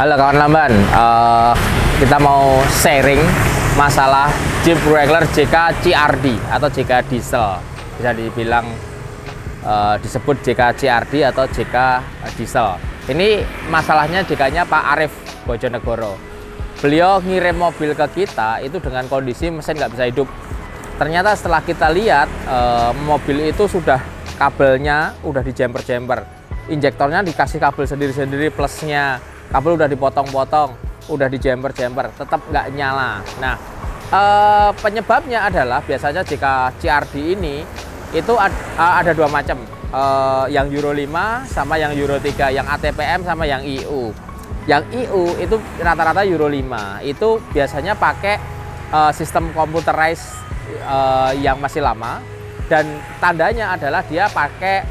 Halo kawan lamban, kita mau sharing masalah Jeep Wrangler JK CRD atau JK Diesel. Bisa dibilang disebut JK CRD atau JK Diesel. Ini masalahnya JK-nya Pak Arif Bojonegoro. Beliau ngirim mobil ke kita itu dengan kondisi mesin nggak bisa hidup. Ternyata setelah kita lihat mobil itu sudah kabelnya udah dijemper-jemper, injektornya dikasih kabel sendiri-sendiri, plusnya kabel udah dipotong-potong, udah dijemper-jemper, tetap nggak nyala. Nah, penyebabnya adalah biasanya jika CRD ini itu ada dua macam, yang Euro 5 sama yang Euro 3, yang ATPM sama yang EU. Yang EU itu rata-rata Euro 5, itu biasanya pakai sistem computerized yang masih lama, dan tandanya adalah dia pakai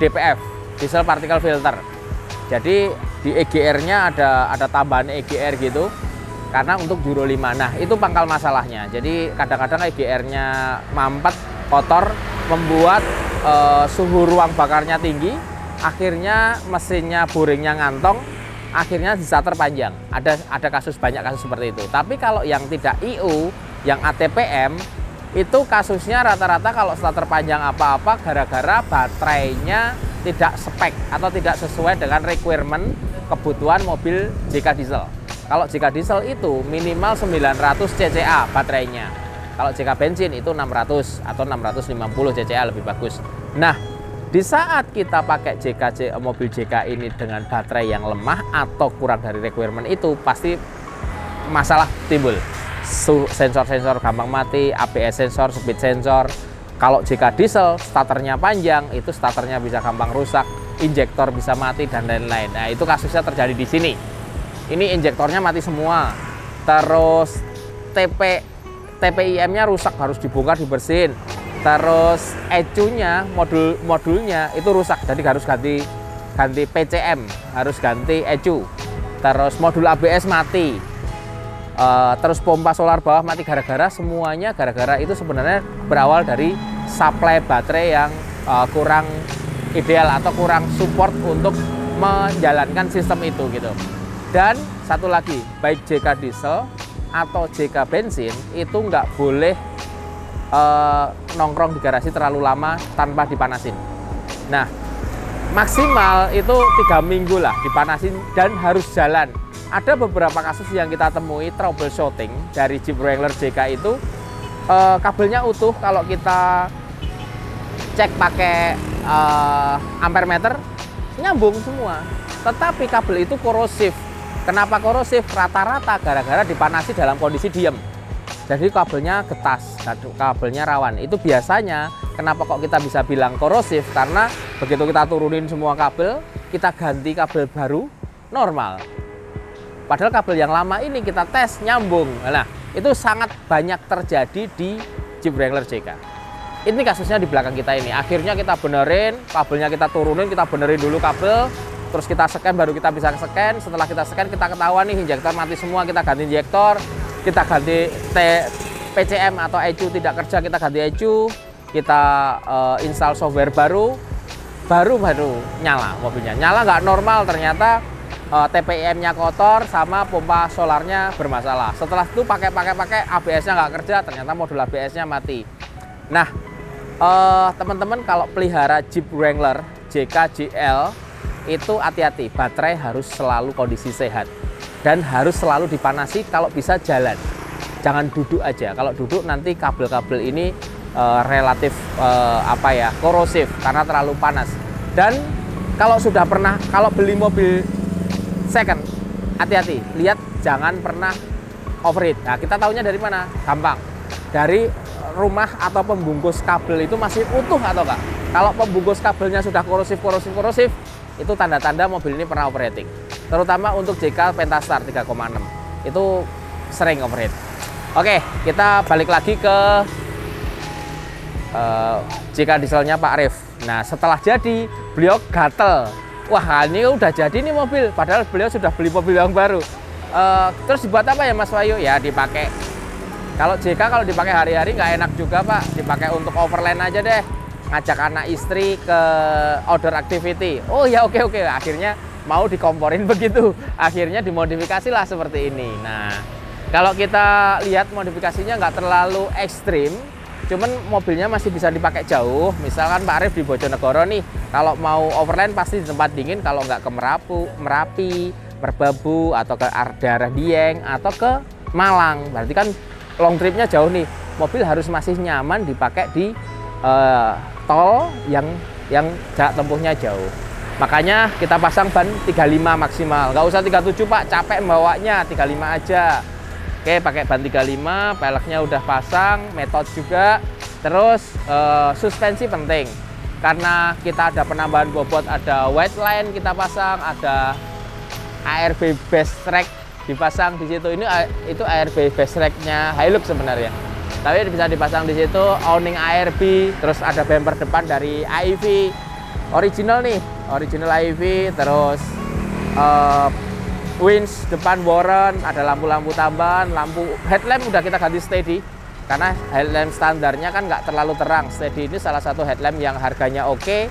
DPF, diesel particle filter. Jadi di EGR-nya ada tambahan EGR gitu, karena untuk Euro 5. Nah, itu pangkal masalahnya. Jadi kadang-kadang EGR-nya mampet, kotor, membuat suhu ruang bakarnya tinggi, akhirnya mesinnya boringnya ngantong, akhirnya starter panjang. Ada banyak kasus seperti itu. Tapi kalau yang tidak EU, yang ATPM, itu kasusnya rata-rata kalau starter panjang apa-apa gara-gara baterainya tidak spek atau tidak sesuai dengan requirement kebutuhan mobil JK Diesel. Kalau JK Diesel itu minimal 900 cca baterainya. Kalau JK bensin itu 600 atau 650 cca lebih bagus. Nah, di saat kita pakai mobil JK ini dengan baterai yang lemah atau kurang dari requirement itu, pasti masalah timbul. Sensor-sensor gampang mati, ABS sensor, speed sensor. Kalau JK diesel, starternya panjang, itu starternya bisa gampang rusak, injektor bisa mati, dan lain-lain. Nah, itu kasusnya terjadi di sini. Ini injektornya mati semua. Terus TPIM-nya rusak, harus dibongkar, dibersihin. Terus ECU-nya, modulnya itu rusak, jadi harus ganti PCM, harus ganti ECU. Terus modul ABS mati. Terus pompa solar bawah mati, gara-gara itu sebenarnya berawal dari supply baterai yang kurang ideal atau kurang support untuk menjalankan sistem itu gitu. Dan satu lagi, baik JK diesel atau JK bensin itu nggak boleh nongkrong di garasi terlalu lama tanpa dipanasin. Nah, maksimal itu 3 minggu lah dipanasin dan harus jalan. Ada beberapa kasus yang kita temui troubleshooting dari Jeep Wrangler JK itu kabelnya utuh, kalau kita cek pakai ampere meter nyambung semua, tetapi kabel itu korosif. Kenapa korosif? Rata-rata gara-gara dipanasi dalam kondisi diem, jadi kabelnya getas, kabelnya rawan. Itu biasanya kenapa kok kita bisa bilang korosif, karena begitu kita turunin semua kabel, kita ganti kabel baru, normal. Padahal kabel yang lama ini kita tes nyambung. Nah, itu sangat banyak terjadi di Jeep Wrangler JK. Ini kasusnya di belakang kita ini. Akhirnya kita benerin, kabelnya kita turunin, kita benerin dulu kabel, terus kita scan, baru kita bisa scan. Setelah kita scan, kita ketahuan nih injektor mati semua, kita ganti injektor, kita ganti PCM atau ECU tidak kerja, kita ganti ECU, kita install software baru nyala mobilnya. Nyala nggak normal, ternyata TPIM-nya kotor sama pompa solarnya bermasalah. Setelah itu pakai ABS-nya nggak kerja, ternyata modul ABS-nya mati. Nah, teman-teman kalau pelihara Jeep Wrangler JK JL itu hati-hati, baterai harus selalu kondisi sehat dan harus selalu dipanasi, kalau bisa jalan. Jangan duduk aja. Kalau duduk nanti kabel-kabel ini relatif korosif karena terlalu panas. Dan kalau beli mobil second, hati-hati, lihat jangan pernah overheat. Nah, kita tahunya dari mana? Gampang, dari rumah atau pembungkus kabel itu masih utuh atau enggak. Kalau pembungkus kabelnya sudah korosif, itu tanda-tanda mobil ini pernah overheating. Terutama untuk JK Pentastar 3,6, itu sering overheat. Oke, kita balik lagi ke JK dieselnya Pak Arif. Nah, setelah jadi, beliau gatel. Wah, ini udah jadi nih mobil, padahal beliau sudah beli mobil yang baru. Terus dibuat apa ya Mas Wahyu? Ya dipakai. Kalau JK kalau dipakai hari-hari nggak enak juga Pak, dipakai untuk overland aja deh. Ngajak anak istri ke outdoor activity. Oh ya, oke. Akhirnya mau dikomporin begitu. Akhirnya dimodifikasi lah seperti ini. Nah, kalau kita lihat modifikasinya nggak terlalu ekstrim, cuman mobilnya masih bisa dipakai jauh. Misalkan Pak Arif di Bojonegoro nih, kalau mau overland pasti di tempat dingin, kalau nggak ke Merapi, Merbabu, atau ke daerah Dieng, atau ke Malang. Berarti kan long tripnya jauh nih, mobil harus masih nyaman dipakai di tol yang jarak tempuhnya jauh. Makanya kita pasang ban 35 maksimal, nggak usah 37 Pak, capek bawanya, 35 aja. Oke, pakai ban 35, peleknya udah pasang, metode juga. Terus suspensi penting, karena kita ada penambahan bobot, ada white line kita pasang, ada ARB base track dipasang di situ. Itu ARB base tracknya Hilux sebenarnya, tapi bisa dipasang di situ. Owning ARB, terus ada bumper depan dari AIV original nih, original AIV. Terus winch depan Warren, ada lampu-lampu tambahan, lampu headlamp udah kita ganti steady, karena headlamp standarnya kan nggak terlalu terang. Steady ini salah satu headlamp yang harganya oke,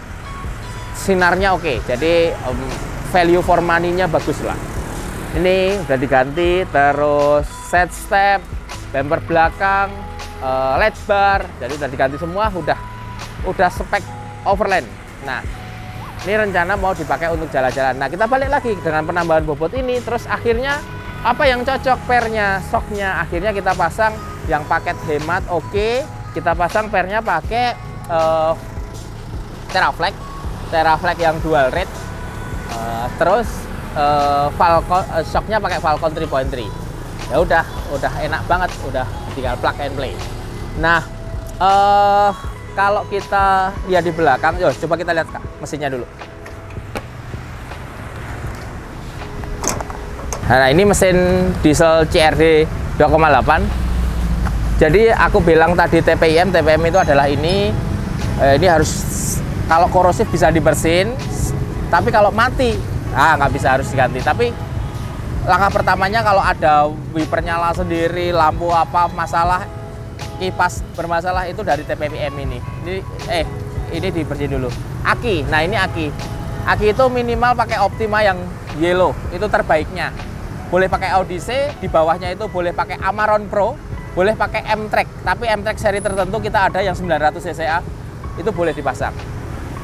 sinarnya oke, jadi value for money-nya bagus lah. Ini udah diganti. Terus set step, bumper belakang, LED bar, jadi udah diganti semua, udah spek overland. Nah, ini rencana mau dipakai untuk jalan-jalan. Nah, kita balik lagi dengan penambahan bobot ini. Terus akhirnya apa yang cocok, pernya, shocknya. Akhirnya kita pasang yang paket hemat, oke. Kita pasang pernya pakai Teraflex yang dual rate. Terus shocknya pakai Falcon 3.3. Ya udah enak banget, udah tinggal plug and play. Nah, kalau kita lihat di belakang, coba kita lihat mesinnya dulu. Nah, ini mesin diesel CRD 2,8. Jadi aku bilang tadi TPM itu adalah ini harus, kalau korosif bisa dibersihin, tapi kalau mati, nggak bisa, harus diganti. Tapi langkah pertamanya kalau ada wiper nyala sendiri, lampu apa masalah, kipas bermasalah, itu dari TPM ini. Ini dibersihin dulu. Aki, nah ini aki itu minimal pakai Optima yang yellow, itu terbaiknya. Boleh pakai Odyssey, di bawahnya itu boleh pakai Amarok Pro, boleh pakai M-Track, tapi M-Track seri tertentu kita ada yang 900 cca, itu boleh dipasang.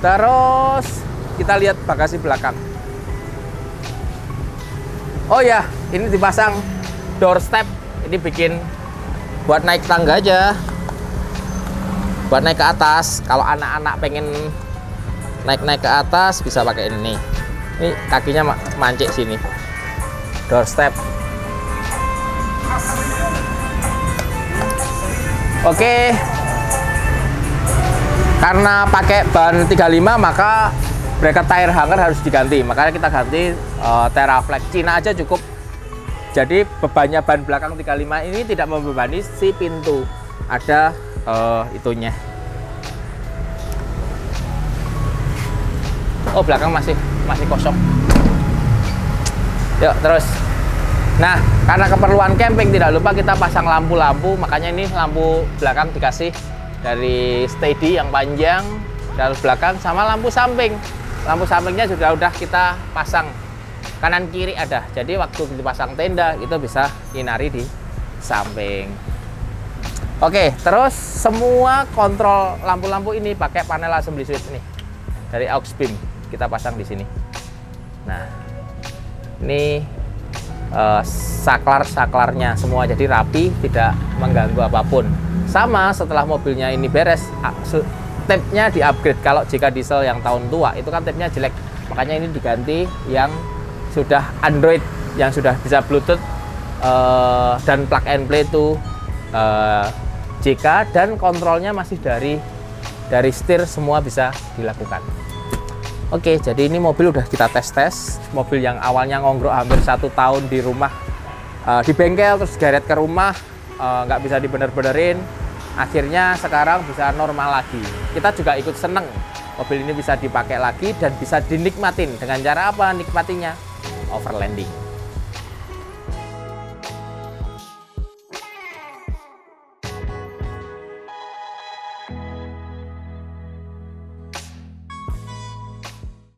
Terus kita lihat bagasi belakang. Oh ya, ini dipasang doorstep, ini bikin buat naik tangga aja, buat naik ke atas. Kalau anak-anak pengen naik ke atas bisa pakai ini. Ini kakinya mancik sini, doorstep. Oke, karena pakai ban 35 maka bracket tire hanger harus diganti, makanya kita ganti Teraflex Cina aja cukup. Jadi bebannya ban belakang 35 ini tidak membebani si pintu, ada itunya. Oh, belakang masih kosong. Yuk terus. Nah, karena keperluan camping tidak lupa kita pasang lampu-lampu, makanya ini lampu belakang dikasih dari steady yang panjang dari belakang, sama lampu samping. Lampu sampingnya juga udah kita pasang kanan kiri ada, jadi waktu dipasang tenda itu bisa nyinari di samping. Oke, terus semua kontrol lampu-lampu ini pakai panel assembly switch nih dari aux beam, kita pasang di sini. Nah, ini saklarnya semua jadi rapi, tidak mengganggu apapun. Sama setelah mobilnya ini beres, tapnya di-upgrade. Kalau jika diesel yang tahun tua itu kan tapnya jelek, makanya ini diganti yang sudah Android, yang sudah bisa Bluetooth dan plug and play itu JK, dan kontrolnya masih dari setir, semua bisa dilakukan. Oke, jadi ini mobil udah kita tes. Mobil yang awalnya ngongrok hampir 1 tahun di rumah, di bengkel, terus geret ke rumah, nggak bisa dibener-benerin. Akhirnya sekarang bisa normal lagi. Kita juga ikut seneng mobil ini bisa dipakai lagi dan bisa dinikmatin. Dengan cara apa nikmatinya? Overlanding.